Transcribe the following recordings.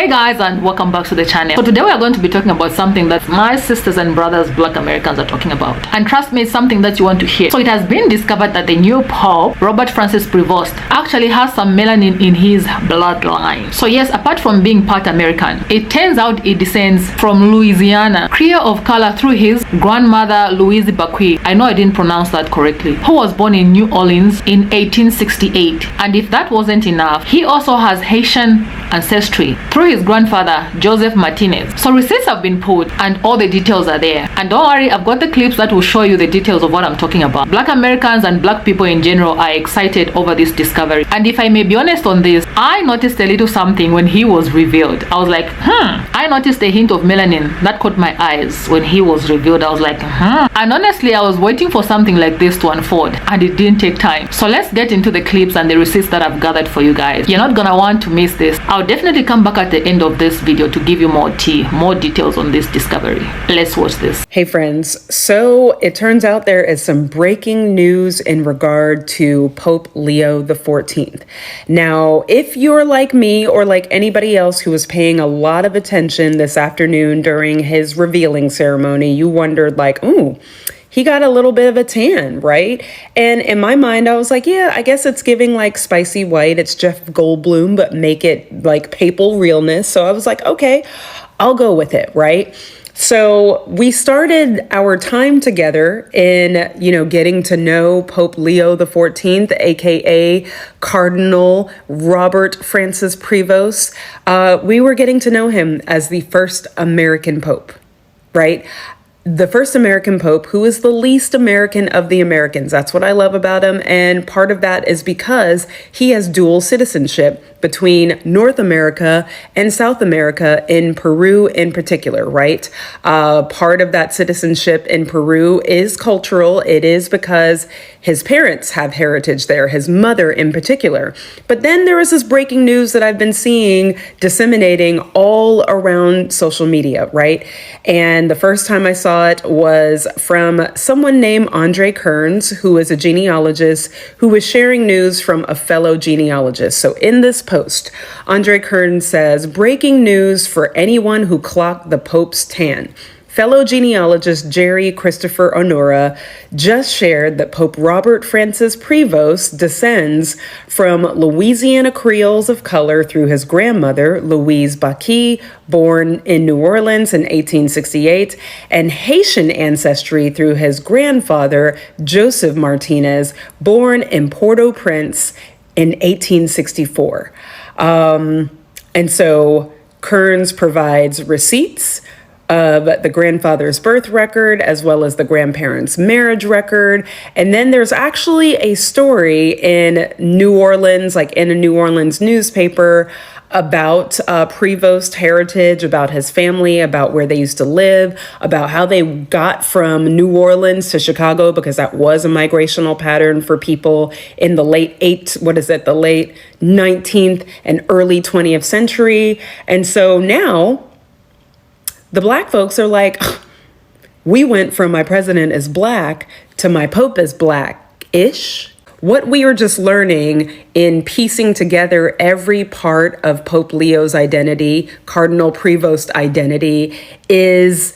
Hey guys, and welcome back to the channel. So today we are going to be talking about something that my sisters and brothers Black Americans are talking about, and trust me, it's something that you want to hear. So it has been discovered that the new Pope, Robert Francis Prevost, actually has some melanin in his bloodline. So yes, apart from being part American, it turns out it descends from Louisiana, creature of color through his grandmother Louise Bakui. I know I didn't pronounce that correctly, who was born in New Orleans in 1868. And if that wasn't enough, he also has Haitian ancestry through his grandfather Joseph Martinez. So receipts have been pulled and all the details are there. And don't worry, I've got the clips that will show you the details of what I'm talking about. Black Americans and black people in general are excited over this discovery. And if I may be honest on this, I noticed a little something when he was revealed. I was like, I noticed a hint of melanin that caught my eyes when he was revealed. I was like, And honestly, I was waiting for something like this to unfold, and it didn't take time. So let's get into the clips and the receipts that I've gathered for you guys. You're not gonna want to miss this. I'll definitely come back at the end of this video to give you more details on this discovery. Let's watch this. Hey friends, so it turns out there is some breaking news in regard to Pope Leo XIV. Now, if you're like me or like anybody else who was paying a lot of attention this afternoon during his revealing ceremony, you wondered like, ooh, he got a little bit of a tan, right? And in my mind, I was like, yeah, I guess it's giving like spicy white. It's Jeff Goldblum, but make it like papal realness. So I was like, okay, I'll go with it, right? So we started our time together in, getting to know Pope Leo XIV, aka Cardinal Robert Francis Prevost. We were getting to know him as the first American Pope, right? The first American Pope, who is the least American of the Americans. That's what I love about him. And part of that is because he has dual citizenship between North America and South America, in Peru in particular, right? Part of that citizenship in Peru is cultural. It is because his parents have heritage there, his mother in particular. But then there is this breaking news that I've been seeing disseminating all around social media, right? And the first time I saw it was from someone named Andre Kearns, who is a genealogist who was sharing news from a fellow genealogist. So in this post, Andre Kearns says, breaking news for anyone who clocked the Pope's tan. Fellow genealogist Jerry Christopher Honora just shared that Pope Robert Francis Prevost descends from Louisiana Creoles of color through his grandmother, Louise Bakui, born in New Orleans in 1868, and Haitian ancestry through his grandfather, Joseph Martinez, born in Port-au-Prince in 1864. And so Kearns provides receipts of the grandfather's birth record as well as the grandparents' marriage record. And then there's actually a story in New Orleans, like in a New Orleans newspaper, about Prevost heritage, about his family, about where they used to live, about how they got from New Orleans to Chicago, because that was a migrational pattern for people in the late 19th and early 20th century. And so now the black folks are like, we went from my president is black to my Pope is black-ish. What we are just learning in piecing together every part of Pope Leo's identity, Cardinal Prevost identity, is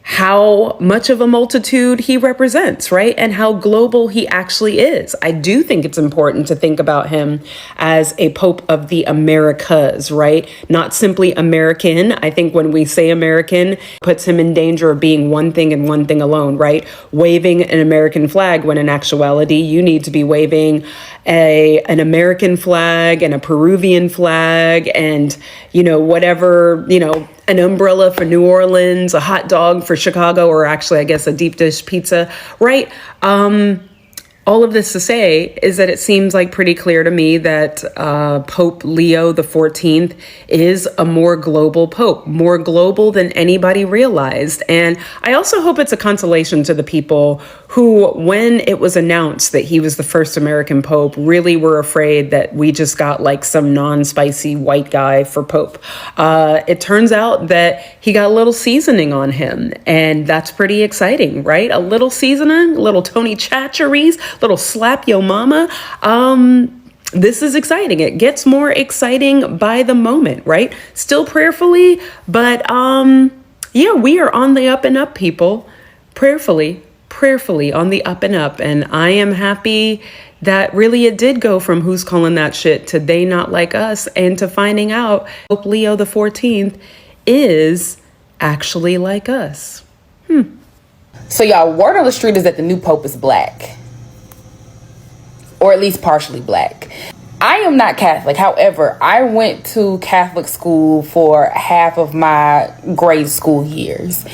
how much of a multitude he represents, right? And how global he actually is. I do think it's important to think about him as a Pope of the Americas, right? Not simply American. I think when we say American, puts him in danger of being one thing and one thing alone, right? Waving an American flag when in actuality, you need to be waving an American flag and a Peruvian flag and, whatever, an umbrella for New Orleans, a hot dog for Chicago, or actually, I guess, a deep dish pizza, right? All of this to say is that it seems like pretty clear to me that Pope Leo XIV is a more global pope, more global than anybody realized. And I also hope it's a consolation to the people who, when it was announced that he was the first American pope, really were afraid that we just got like some non-spicy white guy for pope. It turns out that he got a little seasoning on him, and that's pretty exciting, right? A little seasoning, a little Tony Chachere's, little slap yo mama. this is exciting. It gets more exciting by the moment, right? Still prayerfully, but yeah, we are on the up and up, people. Prayerfully on the up and up. And I am happy that really it did go from who's calling that shit to they not like us, and to finding out Pope Leo the 14th is actually like us. So y'all, word on the street is that the new pope is black, or at least partially black. I am not Catholic. However, I went to Catholic school for half of my grade school years.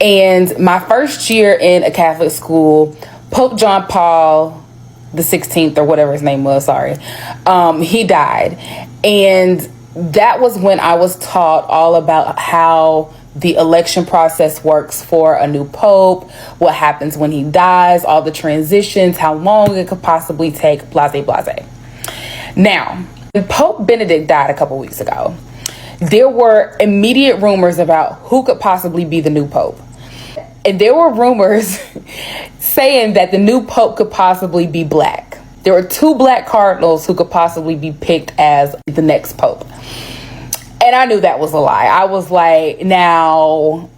And my first year in a Catholic school, Pope John Paul the 16th, or whatever his name was, he died. And that was when I was taught all about how the election process works for a new pope, what happens when he dies, all the transitions, how long it could possibly take, blase, blase. Now, when Pope Benedict died a couple weeks ago, there were immediate rumors about who could possibly be the new pope. And there were rumors saying that the new pope could possibly be black. There were 2 black cardinals who could possibly be picked as the next pope. And I knew that was a lie. I was like, now,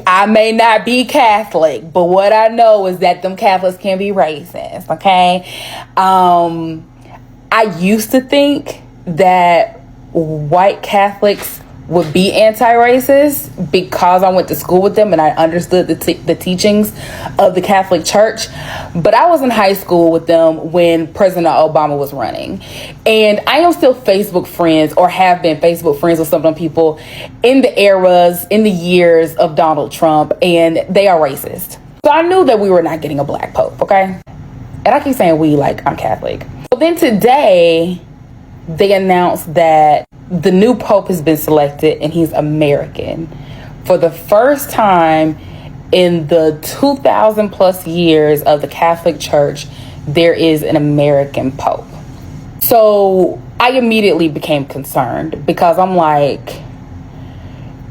I may not be Catholic, but what I know is that them Catholics can be racist, okay? I used to think that white Catholics would be anti-racist because I went to school with them and I understood the teachings of the Catholic Church. But I was in high school with them when President Obama was running. And I am still Facebook friends, or have been Facebook friends with some of them people in the years of Donald Trump, and they are racist. So I knew that we were not getting a black pope, okay? And I keep saying we like I'm Catholic. But then today, they announced that the new pope has been selected and he's American. For the first time in the 2,000 plus years of the Catholic Church, there is an American pope. So I immediately became concerned, because I'm like,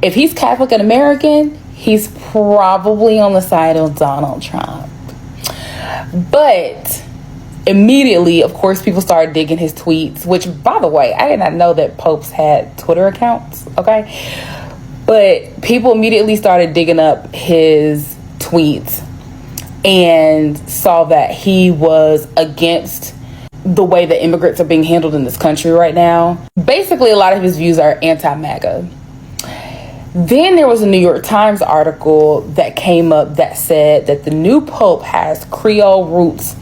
if he's Catholic and American, he's probably on the side of Donald Trump. But immediately, of course, people started digging his tweets, which, by the way, I did not know that popes had Twitter accounts, okay? But people immediately started digging up his tweets and saw that he was against the way that immigrants are being handled in this country right now. Basically, a lot of his views are anti-MAGA. Then there was a New York Times article that came up that said that the new pope has Creole roots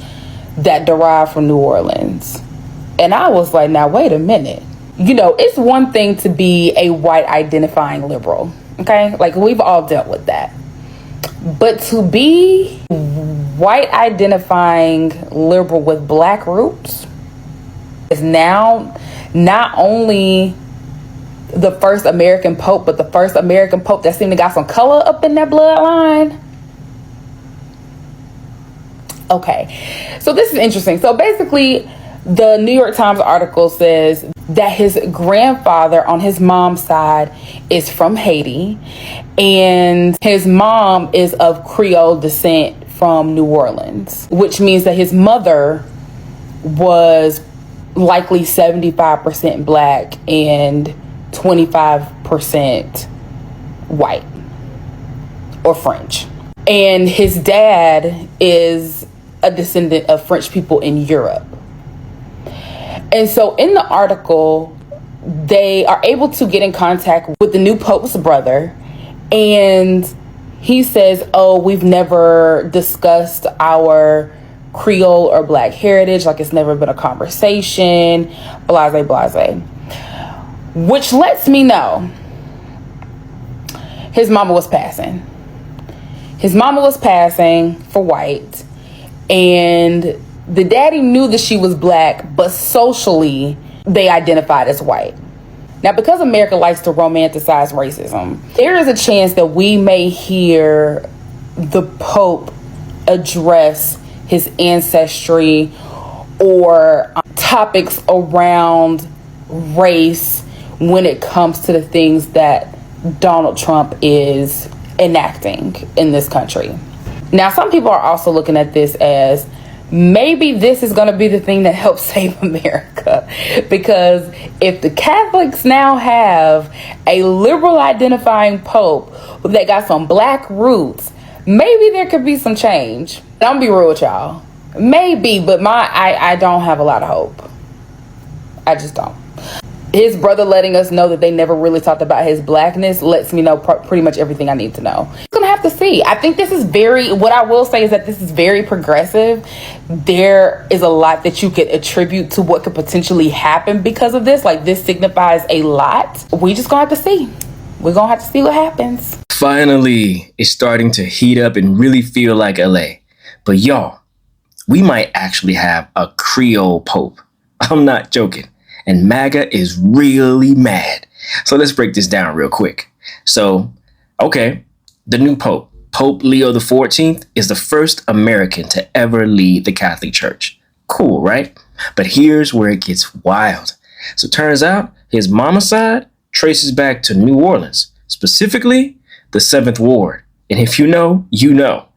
that derive from New Orleans. And I was like, now, wait a minute. You know, it's one thing to be a white identifying liberal, okay? Like, we've all dealt with that. But to be white identifying liberal with black roots is now not only the first American pope, but the first American pope that seemed to got some color up in that bloodline. Okay, so this is interesting. So basically, the New York Times article says that his grandfather on his mom's side is from Haiti, and his mom is of Creole descent from New Orleans, which means that his mother was likely 75% black and 25% white or French. And his dad is a descendant of French people in Europe. And so in the article, they are able to get in contact with the new pope's brother, and he says, oh, we've never discussed our Creole or black heritage, like it's never been a conversation, blase, blase. Which lets me know his mama was passing. His mama was passing for white, and the daddy knew that she was black, but socially they identified as white. Now, because America likes to romanticize racism, there is a chance that we may hear the Pope address his ancestry or topics around race when it comes to the things that Donald Trump is enacting in this country. Now, some people are also looking at this as maybe this is going to be the thing that helps save America. Because if the Catholics now have a liberal identifying pope that got some black roots, maybe there could be some change. I'm gonna be real with y'all. Maybe, but I don't have a lot of hope. I just don't. His brother letting us know that they never really talked about his blackness lets me know pretty much everything I need to know. I'm gonna have to see. I think this is what I will say is that this is very progressive. There is a lot that you could attribute to what could potentially happen because of this. Like, this signifies a lot. We just gonna have to see. We're gonna have to see what happens. Finally, it's starting to heat up and really feel like LA. But y'all, we might actually have a Creole Pope. I'm not joking. And MAGA is really mad. So let's break this down real quick. So, okay, the new Pope, Pope Leo the 14th, is the first American to ever lead the Catholic Church. Cool, right? But here's where it gets wild. So it turns out his mama's side traces back to New Orleans, specifically the 7th Ward. And if you know, you know.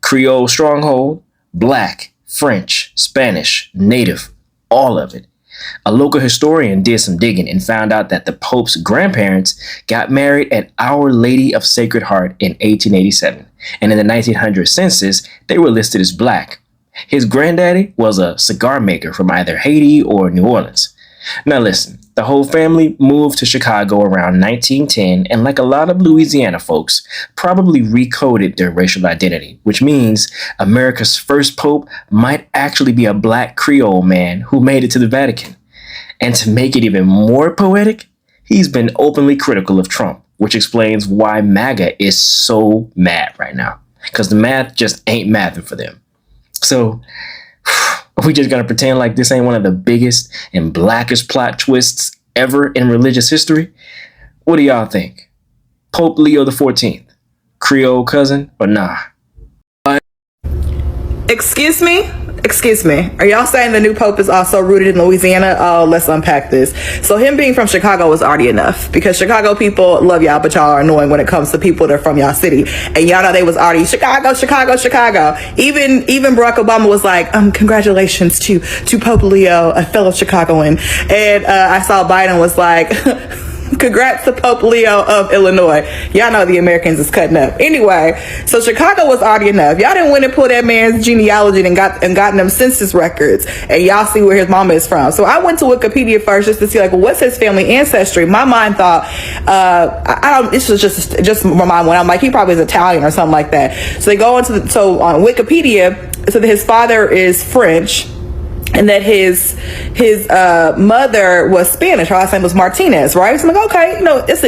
Creole stronghold, Black, French, Spanish, Native, all of it. A local historian did some digging and found out that the Pope's grandparents got married at Our Lady of Sacred Heart in 1887. And in the 1900 census, they were listed as Black. His granddaddy was a cigar maker from either Haiti or New Orleans. Now listen, the whole family moved to Chicago around 1910, and like a lot of Louisiana folks, probably recoded their racial identity, which means America's first pope might actually be a Black Creole man who made it to the Vatican. And to make it even more poetic, he's been openly critical of Trump, which explains why MAGA is so mad right now, because the math just ain't mathing for them. So, are we just gonna pretend like this ain't one of the biggest and blackest plot twists ever in religious history? What do y'all think? Pope Leo the 14th, Creole cousin or nah? Excuse me? Are y'all saying the new pope is also rooted in Louisiana? Oh, let's unpack this. So him being from Chicago was already enough, because Chicago people love y'all, but y'all are annoying when it comes to people that are from y'all city. And y'all know they was already Chicago. Even Barack Obama was like, congratulations to Pope Leo, a fellow Chicagoan. And I saw Biden was like, congrats to Pope Leo of Illinois. Y'all know the Americans is cutting up. Anyway, so Chicago was already enough. Y'all didn't went and pull that man's genealogy and gotten them census records, and y'all see where his mama is from. So I went to Wikipedia first just to see, like, well, what's his family ancestry? My mind thought, this was just my mind went. I'm like, he probably is Italian or something like that. So they go into on Wikipedia, so that his father is French, and that his mother was Spanish. Her last name was Martinez, right? So I'm like, okay,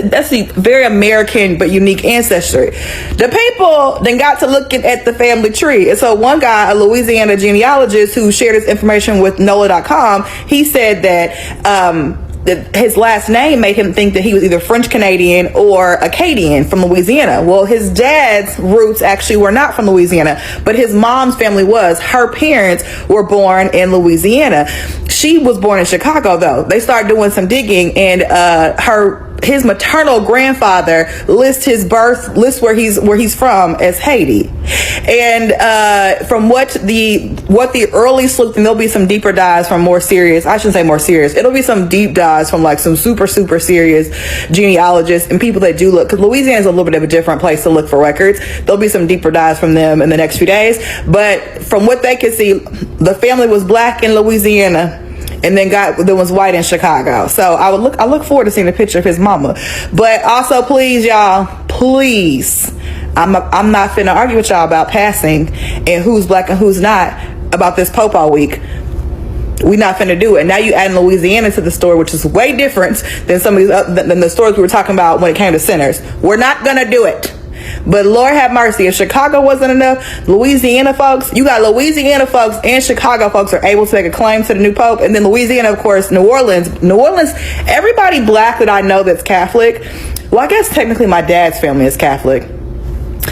that's a very American but unique ancestry. The people then got to looking at the family tree. And so one guy, a Louisiana genealogist who shared his information with NOLA.com, he said that his last name made him think that he was either French Canadian or Acadian from Louisiana. Well, his dad's roots actually were not from Louisiana, but his mom's family was. Her parents were born in Louisiana. She was born in Chicago, though. They started doing some digging, and his maternal grandfather lists where he's from as Haiti. And from what the early sleuth, and there'll be some deeper dives from more serious, I shouldn't say more serious, it'll be some deep dives from like some super serious genealogists and people that do look, because Louisiana is a little bit of a different place to look for records. There'll be some deeper dives from them in the next few days. But from what they could see, the family was Black in Louisiana, and then was white in Chicago. So I look forward to seeing a picture of his mama. But also, please, y'all, I'm not finna argue with y'all about passing and who's Black and who's not about this Pope all week. We not finna do it. Now you add Louisiana to the story, which is way different than some of these than the stories we were talking about when it came to sinners. We're not gonna do it. But Lord have mercy, if Chicago wasn't enough, Louisiana folks, you got Louisiana folks and Chicago folks are able to make a claim to the new Pope. And then Louisiana, of course, New Orleans, everybody Black that I know that's Catholic, well, I guess technically my dad's family is Catholic,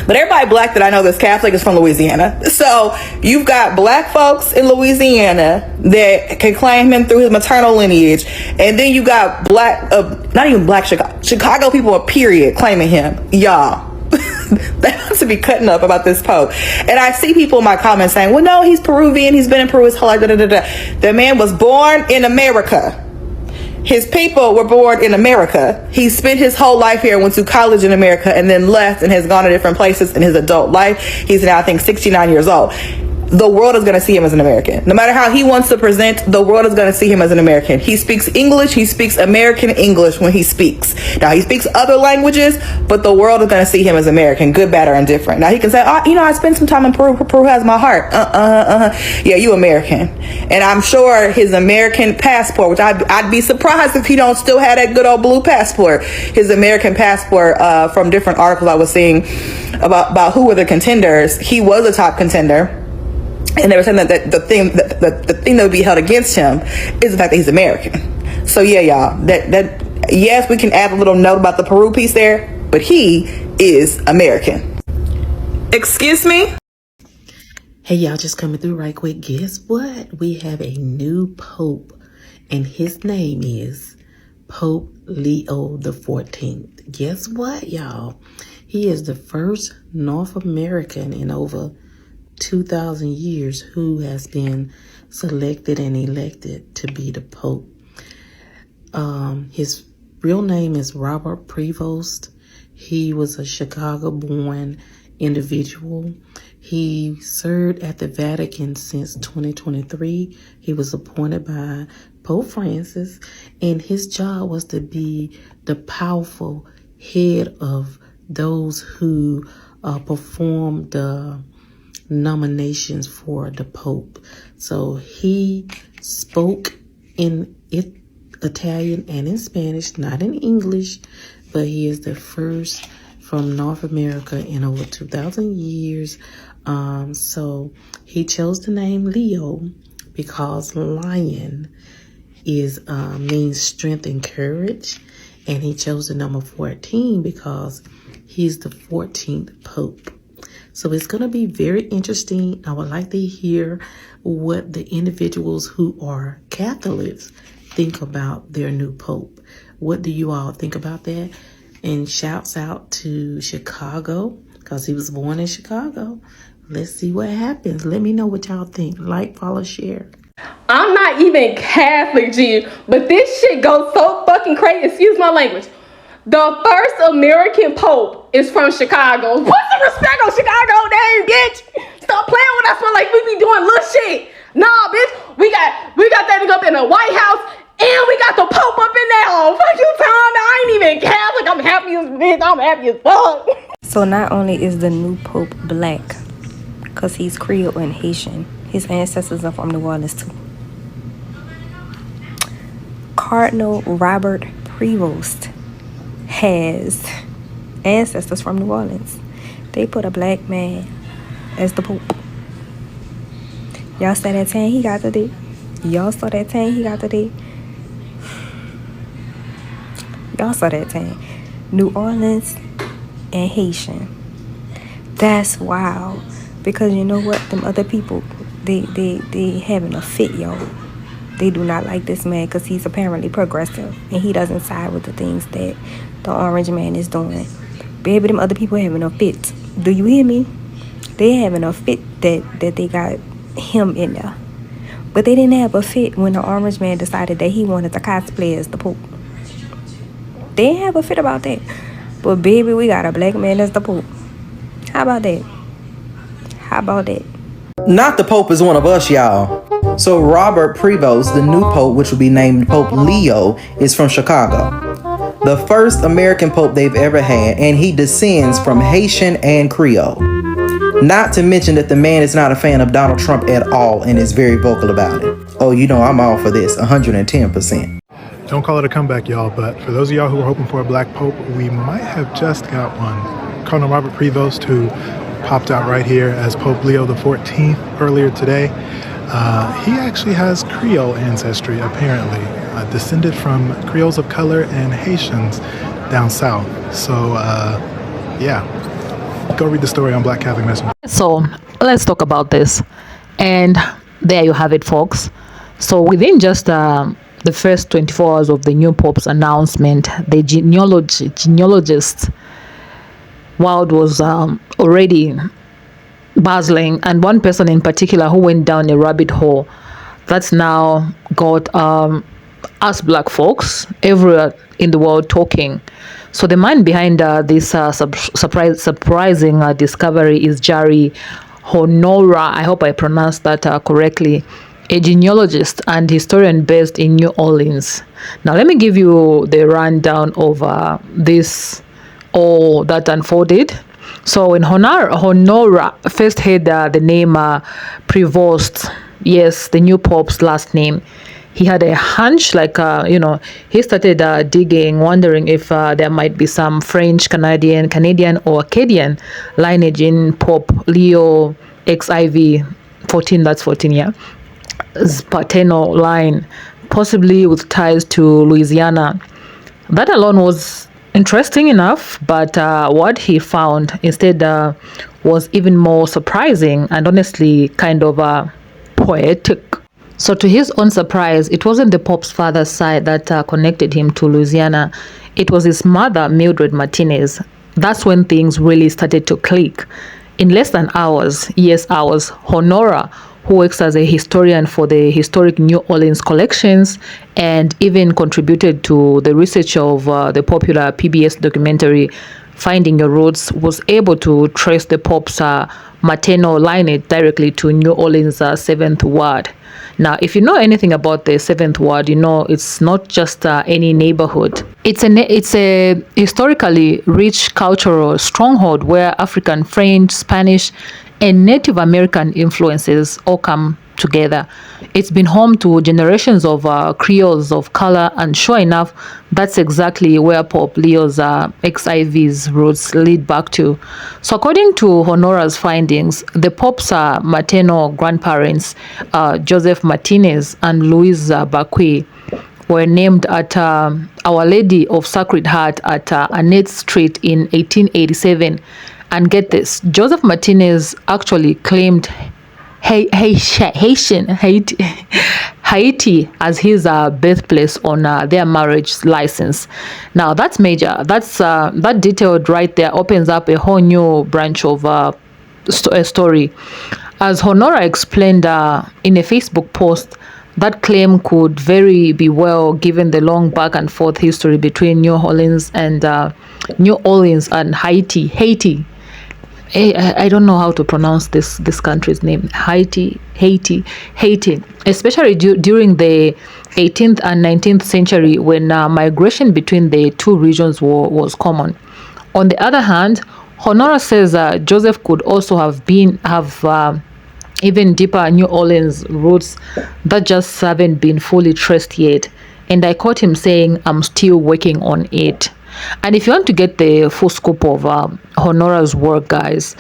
but everybody Black that I know that's Catholic is from Louisiana. So you've got Black folks in Louisiana that can claim him through his maternal lineage. And then you got not even Black Chicago people, period, claiming him. Y'all. to be cutting up about this Pope. And I see people in my comments saying, well, no, he's Peruvian. He's been in Peru his whole life. Da, da, da, da. The man was born in America. His people were born in America. He spent his whole life here, went to college in America, and then left and has gone to different places in his adult life. He's now, I think, 69 years old. The world is going to see him as an American. No matter how he wants to present, the world is going to see him as an American. He speaks English. He speaks American English when he speaks. Now, he speaks other languages, but the world is going to see him as American, good, bad, or indifferent. Now, he can say, oh, you know, I spent some time in Peru. Peru has my heart. Yeah, you American. And I'm sure his American passport, which I'd be surprised if he don't still have that good old blue passport, his American passport, from different articles I was seeing about who were the contenders. He was a top contender. And they were saying that the thing that would be held against him is the fact that he's American. So yeah, y'all, that yes, we can add a little note about the Peru piece there, but he is American. Excuse me? Hey, y'all, just coming through right quick. Guess what? We have a new Pope, and his name is Pope Leo the 14th. Guess what, y'all? He is the first North American in over 2,000 years who has been selected and elected to be the Pope. His real name is Robert Prevost. He was a Chicago-born individual. He served at the Vatican since 2023. He was appointed by Pope Francis, and his job was to be the powerful head of those who perform the nominations for the Pope. So he spoke in Italian and in Spanish, not in English, but he is the first from North America in over 2,000 years. So he chose the name Leo because lion is means strength and courage, and he chose the number 14 because he's the 14th Pope. So it's going to be very interesting. I would like to hear what the individuals who are Catholics think about their new Pope. What do you all think about that? And shouts out to Chicago because he was born in Chicago. Let's see what happens. Let me know what y'all think. Like, follow, share. I'm not even Catholic, G, but this shit goes so fucking crazy. Excuse my language. The first American Pope is from Chicago. What's the respect on Chicago name, bitch? Stop playing with us like we be doing little shit. Nah, bitch, we got that nigga up in the White House, and we got the Pope up in there. Oh, fuck you, Tom. I ain't even Catholic. I'm happy as bitch. I'm happy as fuck. So not only is the new Pope black, because he's Creole and Haitian, his ancestors are from New Orleans too. Cardinal Robert Prevost has ancestors from New Orleans. They put a black man as the Pope. Y'all saw that tan he got today? Y'all saw that tan he got today? Y'all saw that tan. New Orleans and Haitian. That's wild. Because you know what? Them other people, they having a fit, y'all. They do not like this man because he's apparently progressive and he doesn't side with the things that the orange man is doing. Baby, them other people having a fit. Do you hear me? They having a fit that they got him in there. But they didn't have a fit when the orange man decided that he wanted to cosplay as the Pope. They didn't have a fit about that. But baby, we got a black man as the Pope. How about that? How about that? Not the Pope is one of us, y'all. So Robert Prevost, the new Pope, which will be named Pope Leo, is from Chicago. The first American Pope they've ever had, and he descends from Haitian and Creole. Not to mention that the man is not a fan of Donald Trump at all and is very vocal about it. Oh, you know I'm all for this, 110%. Don't call it a comeback, y'all, but for those of y'all who are hoping for a black Pope, we might have just got one. Cardinal Robert Prevost, who popped out right here as Pope Leo the 14th earlier today. He actually has Creole ancestry, apparently, descended from Creoles of color and Haitians down south. So, yeah, go read the story on Black Catholic Messenger. So let's talk about this. And there you have it, folks. So within just the first 24 hours of the new Pope's announcement, the genealogists world was already bustling, and one person in particular who went down a rabbit hole that's now got us black folks everywhere in the world talking. So the man behind this surprising discovery is Jari Honora. I hope I pronounced that correctly. A genealogist and historian based in New Orleans. Now let me give you the rundown of this all that unfolded. So when Honora first heard the name Prevost, yes, the new pope's last name, he had a hunch, like, he started digging, wondering if there might be some French, Canadian, or Acadian lineage in Pope Leo XIV 14, that's 14, yeah, his paternal line, possibly with ties to Louisiana. That alone was interesting enough, but what he found instead was even more surprising and honestly kind of poetic. So to his own surprise, it wasn't the Pope's father's side that connected him to Louisiana. It was his mother, Mildred Martinez. That's when things really started to click. In less than hours, yes, hours, Honora, who works as a historian for the historic New Orleans collections and even contributed to the research of the popular PBS documentary Finding Your Roots, was able to trace the Pope's maternal lineage directly to New Orleans' 7th Ward. Now, if you know anything about the 7th Ward, you know it's not just any neighborhood. It's a historically rich cultural stronghold where African, French, Spanish, and Native American influences all come together. It's been home to generations of Creoles of color, and sure enough, that's exactly where Pope Leo's XIV's roots lead back to. So according to Honora's findings, the Pope's maternal grandparents, Joseph Martinez and Louise Bakwe, were named at Our Lady of Sacred Heart at Annette Street in 1887. And get this, Joseph Martinez actually claimed Haiti as his birthplace on their marriage license. Now that's major. That detailed right there opens up a whole new branch of story. As Honora explained in a Facebook post, that claim could very be well given the long back and forth history between New Orleans and Haiti. I don't know how to pronounce this country's name. Haiti, especially during the 18th and 19th century when migration between the two regions was common. On the other hand, Honora says Joseph could also have even deeper New Orleans roots that just haven't been fully traced yet. And I caught him saying, "I'm still working on it." And if you want to get the full scope of Honora's work, guys,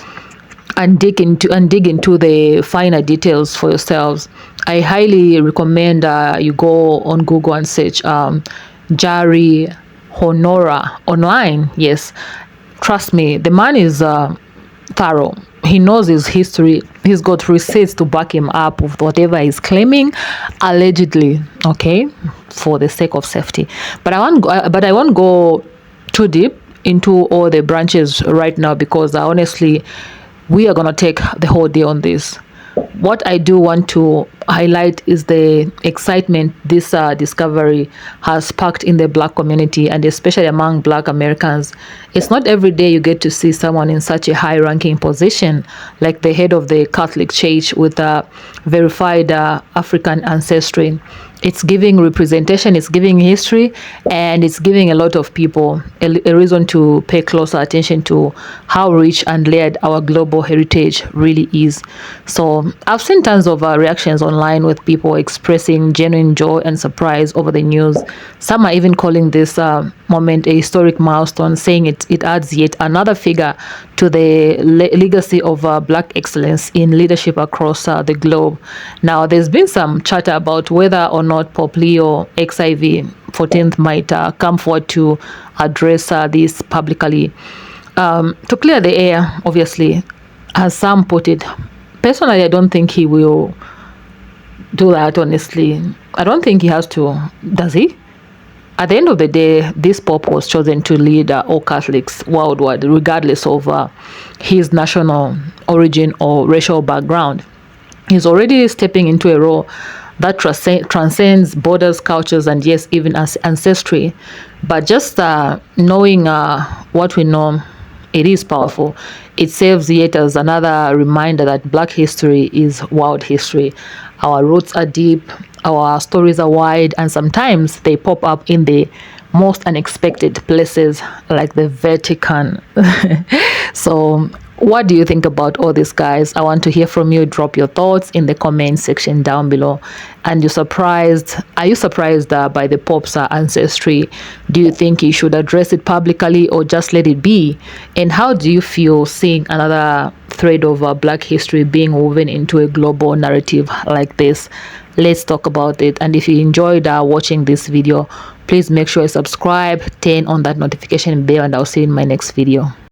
and dig into the finer details for yourselves, I highly recommend you go on Google and search Jari Honora online. Yes, trust me, the man is thorough. He knows his history. He's got receipts to back him up with whatever he's claiming, allegedly. Okay, for the sake of safety. But I won't go too deep into all the branches right now because honestly, we are gonna take the whole day on this. What I do want to highlight is the excitement this discovery has sparked in the Black community and especially among Black Americans. It's not every day you get to see someone in such a high-ranking position like the head of the Catholic Church with a verified African ancestry. It's giving representation, it's giving history, and it's giving a lot of people a reason to pay closer attention to how rich and layered our global heritage really is. So I've seen tons of reactions online with people expressing genuine joy and surprise over the news. Some are even calling this moment a historic milestone, saying it adds yet another figure to the legacy of Black excellence in leadership across the globe. Now, there's been some chatter about whether or not Pope Leo XIV 14th might come forward to address this publicly to clear the air, obviously, as some put it. Personally, I don't think he will do that, honestly. I don't think he has to. Does he? At the end of the day, this Pope was chosen to lead all Catholics worldwide, regardless of his national origin or racial background. He's already stepping into a role that transcends borders, cultures, and yes, even ancestry. But just knowing what we know, it is powerful. It serves yet as another reminder that Black history is world history. Our roots are deep, our stories are wide, and sometimes they pop up in the most unexpected places, like the Vatican. So, what do you think about all this, guys? I want to hear from you. Drop your thoughts in the comment section down below. And are you surprised by the Pope's ancestry? Do you think he should address it publicly or just let it be? And how do you feel seeing another thread of Black history being woven into a global narrative like this? Let's talk about it. And if you enjoyed watching this video, please make sure you subscribe, turn on that notification bell, and I'll see you in my next video.